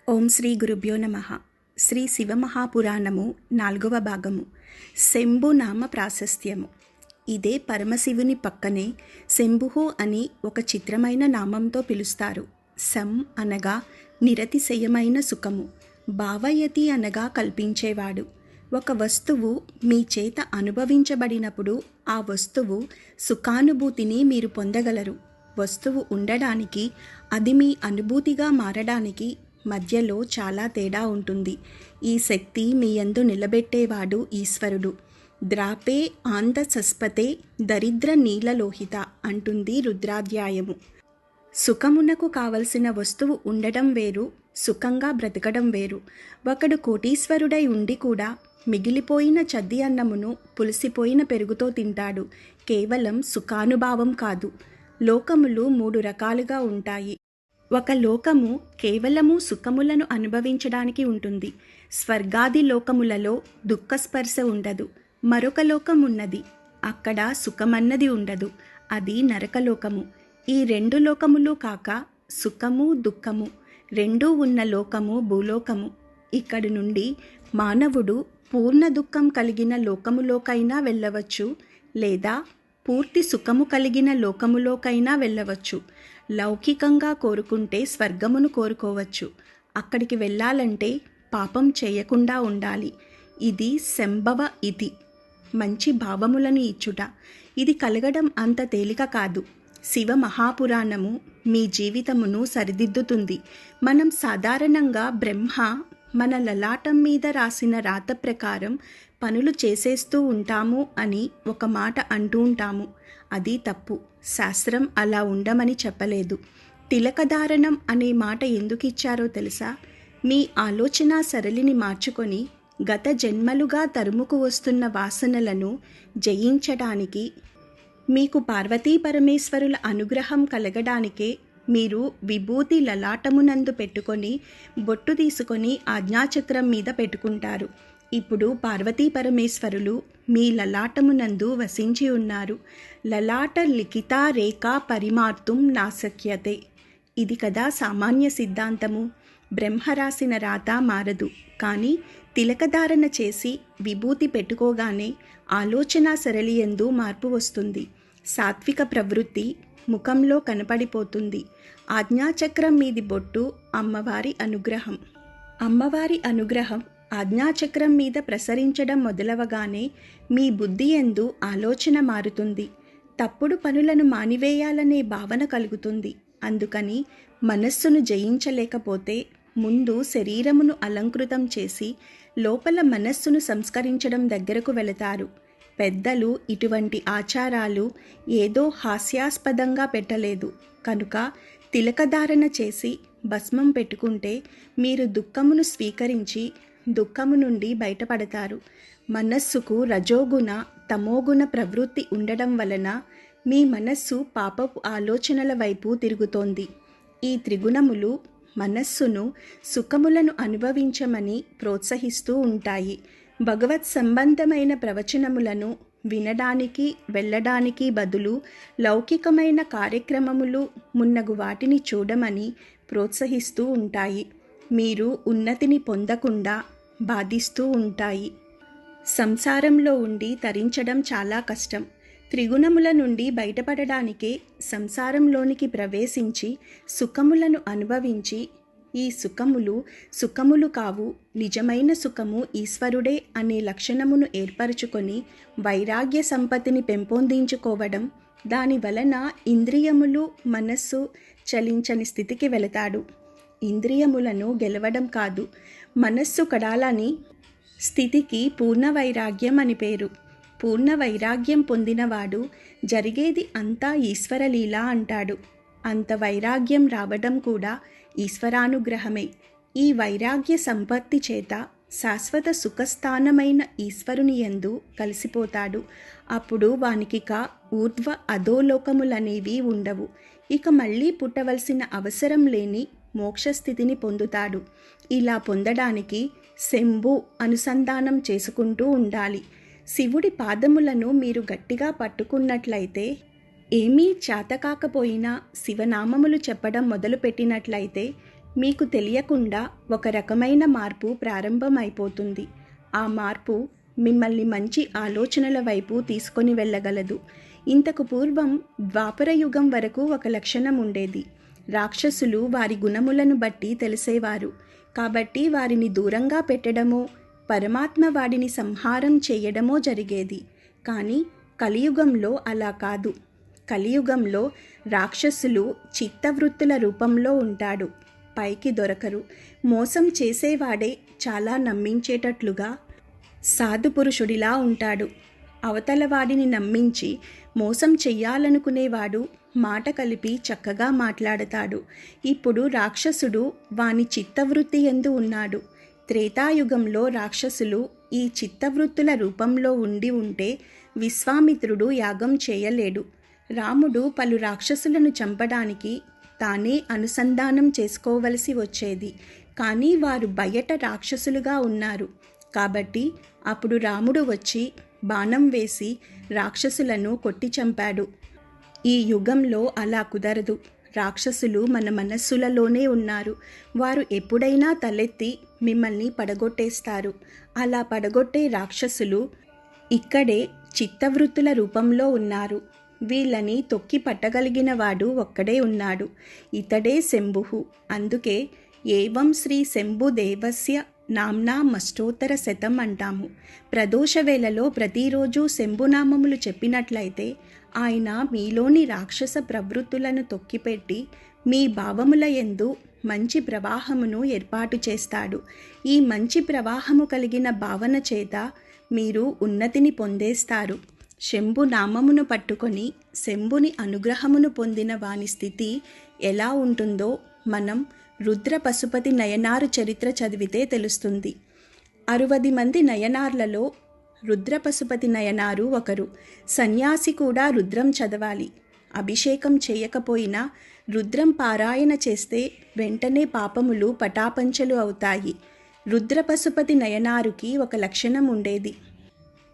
ఓం శ్రీ గురుభ్యో నమః. శ్రీ శివమహాపురాణము 4వ భాగము. శంభు నామ ప్రాశస్త్యము. ఇదే పరమశివుని పక్కనే శంభుహు అని ఒక చిత్రమైన నామంతో పిలుస్తారు. సం అనగా నిరతిశయమైన సుఖము, భావయతి అనగా కల్పించేవాడు. ఒక వస్తువు మీ చేత అనుభవించబడినప్పుడు ఆ వస్తువు సుఖానుభూతిని మీరు పొందగలరు. వస్తువు ఉండడానికి, అది మీ అనుభూతిగా మారడానికి మధ్యలో చాలా తేడా ఉంటుంది. ఈ శక్తి మీ యందు నిలబెట్టేవాడు ఈశ్వరుడు. ద్రాపే ఆంధ సస్పతే దరిద్ర నీలలోహిత అంటుంది రుద్రాధ్యాయము. సుఖమునకు కావలసిన వస్తువు ఉండడం వేరు, సుఖంగా బ్రతకడం వేరు. ఒకడు కోటీశ్వరుడై ఉండి కూడా మిగిలిపోయిన చద్ది అన్నమును పులిసిపోయిన పెరుగుతో తింటాడు. కేవలం సుఖానుభావం కాదు. లోకములు 3 రకాలుగా ఉంటాయి. ఒక లోకము కేవలము సుఖములను అనుభవించడానికి ఉంటుంది. స్వర్గాది లోకములలో దుఃఖస్పర్శ ఉండదు. మరొక లోకం ఉన్నది, అక్కడ సుఖమన్నది ఉండదు. అది నరకలోకము. ఈ 2 లోకములు కాక సుఖము దుఃఖము రెండూ ఉన్న లోకము భూలోకము. ఇక్కడి నుండి మానవుడు పూర్ణ దుఃఖం కలిగిన లోకములోకైనా వెళ్ళవచ్చు, లేదా పూర్తి సుఖము కలిగిన లోకములోకైనా వెళ్ళవచ్చు. లౌకికంగా కోరుకుంటే స్వర్గమును కోరుకోవచ్చు. అక్కడికి వెళ్ళాలంటే పాపం చేయకుండా ఉండాలి. ఇది సంభవ ఇతి, మంచి భావములను ఇచ్చుట. ఇది కలగడం అంత తేలిక కాదు. శివ మహాపురాణము మీ జీవితమును సరిదిద్దుతుంది. మనం సాధారణంగా బ్రహ్మ మన లలాటం మీద రాసిన రాత ప్రకారం పనులు చేసేస్తూ ఉంటాము అని ఒక మాట అంటూ ఉంటాము. అది తప్పు. శాస్త్రం అలా ఉండమని చెప్పలేదు. తిలకధారణం అనే మాట ఎందుకు ఇచ్చారో తెలుసా? మీ ఆలోచన సరళిని మార్చుకొని గత జన్మలుగా తరుముకు వస్తున్న వాసనలను జయించడానికి, మీకు పార్వతీ పరమేశ్వరుల అనుగ్రహం కలగడానికే మీరు విభూతి లలాటమునందు పెట్టుకొని బొట్టు తీసుకొని ఆజ్ఞాచక్రం మీద పెట్టుకుంటారు. ఇప్పుడు పార్వతీ పరమేశ్వరులు మీ లలాటమునందు వసించి ఉన్నారు. లలాట లిఖితా రేఖా పరిమార్తుం నాశక్యతే. ఇది కదా సామాన్య సిద్ధాంతము. బ్రహ్మ రాసిన రాత మారదు, కానీ తిలకధారణ చేసి విభూతి పెట్టుకోగానే ఆలోచన సరళియందు మార్పు వస్తుంది. సాత్విక ప్రవృత్తి ముఖంలో కనపడిపోతుంది. ఆజ్ఞాచక్రం మీది బొట్టు అమ్మవారి అనుగ్రహం. అమ్మవారి అనుగ్రహం ఆజ్ఞాచక్రం మీద ప్రసరించడం మొదలవగానే మీ బుద్ధి యందు ఆలోచన మారుతుంది. తప్పుడు పనులను మానివేయాలనే భావన కలుగుతుంది. అందుకని మనస్సును జయించలేకపోతే ముందు శరీరమును అలంకృతం చేసి లోపల మనస్సును సంస్కరించడం దగ్గరకు వెళతారు. పెద్దలు ఇటువంటి ఆచారాలు ఏదో హాస్యాస్పదంగా పెట్టలేదు. కనుక తిలకధారణ చేసి భస్మం పెట్టుకుంటే మీరు దుఃఖమును స్వీకరించి దుఃఖము నుండి బయటపడతారు. మనస్సుకు రజోగుణ తమోగుణ ప్రవృత్తి ఉండడం వలన మీ మనస్సు పాపపు ఆలోచనల వైపు తిరుగుతోంది. ఈ త్రిగుణములు మనస్సును సుఖములను అనుభవించమని ప్రోత్సహిస్తూ ఉంటాయి. భగవత్ సంబంధమైన ప్రవచనములను వినడానికి వెళ్ళడానికి బదులు లౌకికమైన కార్యక్రమములు మున్నగు వాటిని చూడమని ప్రోత్సహిస్తూ ఉంటాయి. మీరు ఉన్నతిని పొందకుండా బాధిస్తూ ఉంటాయి. సంసారంలో ఉండి తరించడం చాలా కష్టం. త్రిగుణముల నుండి బయటపడడానికే సంసారంలోనికి ప్రవేశించి సుఖములను అనుభవించి, ఈ సుఖములు కావు, నిజమైన సుఖము ఈశ్వరుడే అనే లక్షణమును ఏర్పరచుకొని వైరాగ్య సంపత్తిని పెంపొందించుకోవడం, దాని వలన ఇంద్రియములు మనస్సు చలించని స్థితికి వెళతాడు. ఇంద్రియములను గెలవడం కాదు, మనస్సు కడాలని స్థితికి పూర్ణ వైరాగ్యం అని పేరు. పూర్ణ వైరాగ్యం పొందినవాడు జరిగేది అంతా ఈశ్వరలీల అంటాడు. అంత వైరాగ్యం రావడం కూడా ఈశ్వరానుగ్రహమే. ఈ వైరాగ్య సంపత్తి చేత శాశ్వత సుఖస్థానమైన ఈశ్వరుని యందు కలిసిపోతాడు. అప్పుడు వానికిక ఊర్ధ్వ అధోలోకములనేవి ఉండవు. ఇక మళ్ళీ పుట్టవలసిన అవసరం లేని మోక్షస్థితిని పొందుతాడు. ఇలా పొందడానికి శంభు అనుసంధానం చేసుకుంటూ ఉండాలి. శివుడి పాదములను మీరు గట్టిగా పట్టుకున్నట్లయితే, ఏమీ చేతకాకపోయినా శివనామములు చెప్పడం మొదలుపెట్టినట్లయితే మీకు తెలియకుండా ఒక రకమైన మార్పు ప్రారంభమైపోతుంది. ఆ మార్పు మిమ్మల్ని మంచి ఆలోచనల వైపు తీసుకొని వెళ్ళగలదు. ఇంతకు పూర్వం ద్వాపర యుగం వరకు ఒక లక్షణం ఉండేది. రాక్షసులు వారి గుణములను బట్టి తెలిసేవారు. కాబట్టి వారిని దూరంగా పెట్టడమో, పరమాత్మ వాడిని సంహారం చేయడమో జరిగేది. కానీ కలియుగంలో అలా కాదు. కలియుగంలో రాక్షసులు చిత్తవృత్తుల రూపంలో ఉంటాడు. పైకి దొరకరు. మోసం చేసేవాడే చాలా నమ్మించేటట్లుగా సాధుపురుషుడిలా ఉంటాడు. అవతలవాడిని నమ్మించి మోసం చెయ్యాలనుకునేవాడు మాట కలిపి చక్కగా మాట్లాడతాడు. ఇప్పుడు రాక్షసుడు వాని చిత్తవృత్తి యందు ఉన్నాడు. త్రేతాయుగంలో రాక్షసులు ఈ చిత్తవృత్తుల రూపంలో ఉంటే విశ్వామిత్రుడు యాగం చేయలేడు. రాముడు పలు రాక్షసులను చంపడానికి తానే అనుసంధానం చేసుకోవలసి వచ్చేది. కానీ వారు బయట రాక్షసులుగా ఉన్నారు. కాబట్టి అప్పుడు రాముడు వచ్చి బాణం వేసి రాక్షసులను కొట్టి చంపాడు. ఈ యుగంలో అలా కుదరదు. రాక్షసులు మన మనస్సులలోనే ఉన్నారు. వారు ఎప్పుడైనా తలెత్తి మిమ్మల్ని పడగొట్టేస్తారు. అలా పడగొట్టే రాక్షసులు ఇక్కడే చిత్తవృత్తుల రూపంలో ఉన్నారు. వీళ్ళని తొక్కి పట్టగలిగిన వాడు ఒక్కడే ఉన్నాడు. ఇతడే శంభుః. అందుకే ఏవం శ్రీ శంభుదేవస్య నామ్నా మష్టోత్తర శతం అంటాము. ప్రదోష వేళలో ప్రతిరోజు శంభునామములు చెప్పినట్లయితే ఆయన మీలోని రాక్షస ప్రవృత్తులను తొక్కిపెట్టి మీ భావముల యందు మంచి ప్రవాహమును ఏర్పాటు చేస్తాడు. ఈ మంచి ప్రవాహము కలిగిన భావన చేత మీరు ఉన్నతిని పొందేస్తారు. శంభు నామమును పట్టుకొని శంభుని అనుగ్రహమును పొందిన వాని స్థితి ఎలా ఉంటుందో మనం రుద్ర పశుపతి నయనారు చరిత్ర చదివితే తెలుస్తుంది. 60 మంది నయనార్లలో రుద్ర పశుపతి నయనారు ఒకరు. సన్యాసి కూడా రుద్రం చదవాలి. అభిషేకం చేయకపోయినా రుద్రం పారాయణ చేస్తే వెంటనే పాపములు పటాపంచలు అవుతాయి. రుద్ర పశుపతి నయనారుకి ఒక లక్షణం ఉండేది.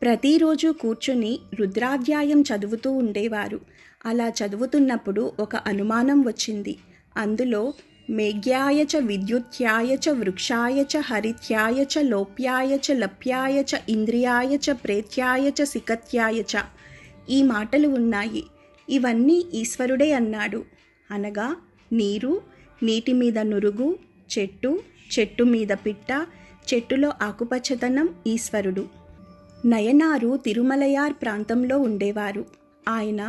ప్రతిరోజు కూర్చుని రుద్రాధ్యాయం చదువుతూ ఉండేవారు. అలా చదువుతున్నప్పుడు ఒక అనుమానం వచ్చింది. అందులో మేఘ్యాయ చ విద్యుత్యాయ చ వృక్షాయ చ హరిత్యాయ చ లోప్యాయ చ లప్యాయ చ ఇంద్రియాయ చ ప్రేత్యాయ చ సికత్యాయ చ ఈ మాటలు ఉన్నాయి. ఇవన్నీ ఈశ్వరుడే అన్నాడు. అనగా నీరు, నీటి మీద నురుగు, చెట్టు, చెట్టు మీద పిట్ట, చెట్టులో ఆకుపచ్చదనం ఈశ్వరుడు. నయనారు తిరుమలయార్ ప్రాంతంలో ఉండేవారు. ఆయన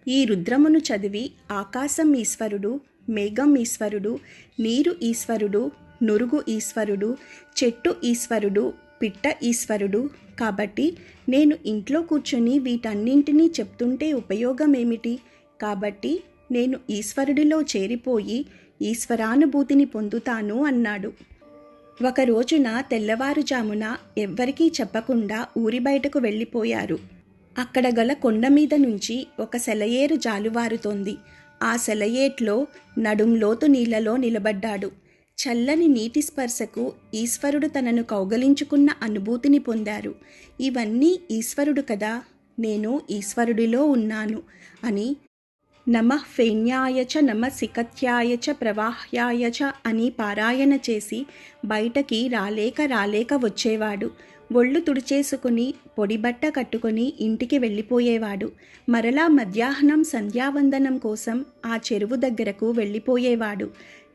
ఈ రుద్రమును చదివి ఆకాశం ఈశ్వరుడు, మేఘం ఈశ్వరుడు, నీరు ఈశ్వరుడు, నురుగు ఈశ్వరుడు, చెట్టు ఈశ్వరుడు, పిట్ట ఈశ్వరుడు. కాబట్టి నేను ఇంట్లో కూర్చొని వీటన్నింటినీ చెప్తుంటే ఉపయోగం ఏమిటి? కాబట్టి నేను ఈశ్వరుడిలో చేరిపోయి ఈశ్వరానుభూతిని పొందుతాను అన్నాడు. ఒక రోజున తెల్లవారుజామున ఎవ్వరికీ చెప్పకుండా ఊరి బయటకు వెళ్ళిపోయారు. అక్కడ గల కొండ మీద నుంచి ఒక సెలయేరు జాలువారుతోంది. ఆ సెలయేట్లో నడుంలోతు నీళ్లలో నిలబడ్డాడు. చల్లని నీటి స్పర్శకు ఈశ్వరుడు తనను కౌగలించుకున్న అనుభూతిని పొందారు. ఇవన్నీ ఈశ్వరుడు కదా, నేను ఈశ్వరుడిలో ఉన్నాను అని నమః ఫేన్యాయ చ నమః సికత్యాయ చ ప్రవాహ్యాయ చ అని పారాయణ చేసి బయటకి రాలేక వచ్చేవాడు. ఒళ్ళు తుడిచేసుకుని పొడిబట్ట కట్టుకొని ఇంటికి వెళ్ళిపోయేవాడు. మరలా మధ్యాహ్నం సంధ్యావందనం కోసం ఆ చెరువు దగ్గరకు వెళ్ళిపోయేవాడు.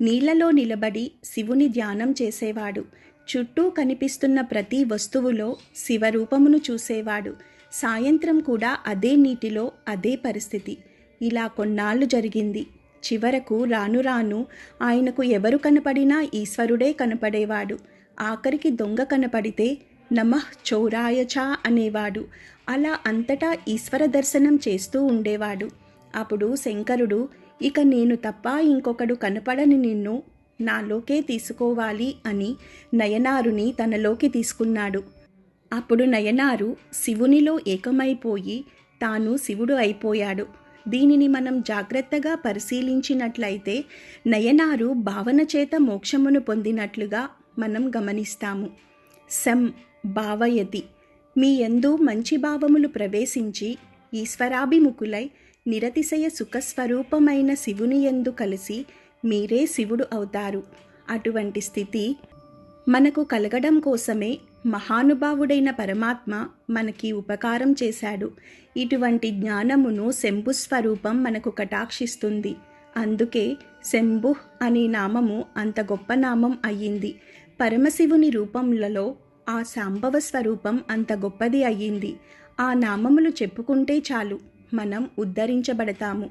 నీళ్లలో నిలబడి శివుని ధ్యానం చేసేవాడు. చుట్టూ కనిపిస్తున్న ప్రతి వస్తువులో శివరూపమును చూసేవాడు. సాయంత్రం కూడా అదే నీటిలో అదే పరిస్థితి. ఇలా కొన్నాళ్ళు జరిగింది. చివరకు రాను రాను ఆయనకు ఎవరు కనపడినా ఈశ్వరుడే కనపడేవాడు. ఆఖరికి దొంగ కనపడితే నమః చౌరాయ చ అనేవాడు. అలా అంతటా ఈశ్వర దర్శనం చేస్తూ ఉండేవాడు. అప్పుడు శంకరుడు, ఇక నేను తప్ప ఇంకొకడు కనపడని నిన్ను నాలోకే తీసుకోవాలి అని నయనారుని తనలోకి తీసుకున్నాడు. అప్పుడు నయనారు శివునిలో ఏకమైపోయి తాను శివుడు అయిపోయాడు. దీనిని మనం జాగ్రత్తగా పరిశీలించినట్లయితే నయనారు భావన చేత మోక్షమును పొందినట్లుగా మనం గమనిస్తాము. సం భావయతి, మీ యందు మంచి భావములు ప్రవేశించి ఈశ్వరాభిముఖులై నిరతిశయ సుఖస్వరూపమైన శివుని యందు కలిసి మీరే శివుడు అవుతారు. అటువంటి స్థితి మనకు కలగడం కోసమే మహానుభావుడైన పరమాత్మ మనకి ఉపకారం చేశాడు. ఇటువంటి జ్ఞానమును శంభు స్వరూపం మనకు కటాక్షిస్తుంది. అందుకే శంభుః అనే నామము అంత గొప్ప నామం అయ్యింది. పరమశివుని రూపములలో ఆ శాంభవ స్వరూపం అంత గొప్పది అయ్యింది. ఆ నామములు చెప్పుకుంటే చాలు, మనం ఉద్ధరించబడతాము.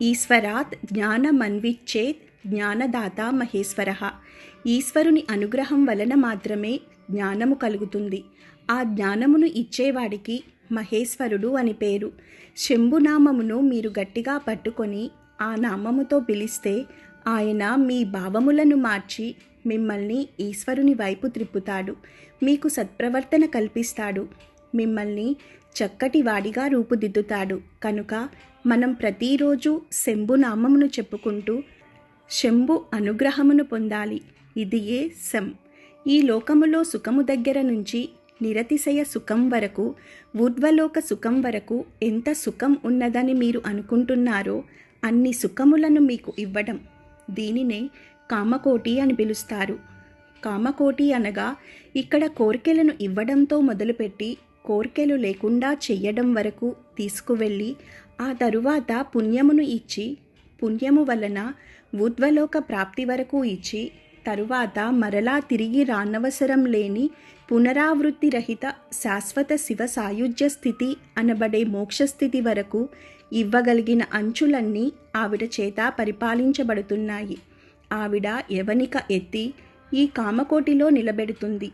ఈశ్వరాత్ జ్ఞానమన్విచ్చేత్ జ్ఞానదాత మహేశ్వరః. ఈశ్వరుని అనుగ్రహం వలన మాత్రమే జ్ఞానము కలుగుతుంది. ఆ జ్ఞానమును ఇచ్చేవాడికి మహేశ్వరుడు అని పేరు. శంభునామమును మీరు గట్టిగా పట్టుకొని ఆ నామముతో పిలిస్తే ఆయన మీ భావములను మార్చి మిమ్మల్ని ఈశ్వరుని వైపు త్రిప్పుతాడు. మీకు సత్ప్రవర్తన కల్పిస్తాడు. మిమ్మల్ని చక్కటి వాడిగా రూపుదిద్దుతాడు. కనుక మనం ప్రతిరోజు శంభునామమును చెప్పుకుంటూ శంభు అనుగ్రహమును పొందాలి. ఇదియే శం. ఈ లోకములో సుఖము దగ్గర నుంచి నిరతిశయ సుఖం వరకు, ఊర్ధ్వలోక సుఖం వరకు ఎంత సుఖం ఉన్నదని మీరు అనుకుంటున్నారో అన్ని సుఖములను మీకు ఇవ్వడం. దీనినే కామకోటి అని పిలుస్తారు. కామకోటి అనగా ఇక్కడ కోర్కెలను ఇవ్వడంతో మొదలుపెట్టి కోర్కెలు లేకుండా చెయ్యడం వరకు తీసుకువెళ్ళి ఆ తరువాత పుణ్యమును ఇచ్చి పుణ్యము వలన ఊర్ధ్వలోక ప్రాప్తి వరకు ఇచ్చి తరువాత మరలా తిరిగి రానవసరం లేని పునరావృత్తి రహిత శాశ్వత శివ సాయుజ్య స్థితి అనబడే మోక్షస్థితి వరకు ఇవ్వగలిగిన అంచులన్నీ ఆవిడ చేత పరిపాలించబడుతున్నాయి. ఆవిడ యవనిక ఎత్తి ఈ కామకోటిలో నిలబెడుతుంది.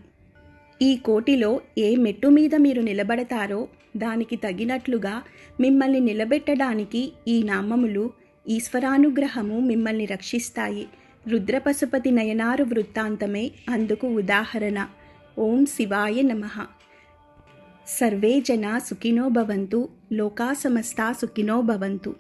ఈ కోటిలో ఏ మెట్టు మీద మీరు నిలబడతారో దానికి తగినట్లుగా మిమ్మల్ని నిలబెట్టడానికి ఈ నామములు, ఈశ్వరానుగ్రహము మిమ్మల్ని రక్షిస్తాయి. రుద్రపశుపతి నయనారు వృత్తాంతమే అందుకు ఉదాహరణ. ఓం శివాయ నమః. సర్వే జనా సుఖినో భవంతు. లోకా సమస్తా సుఖినో భవంతు.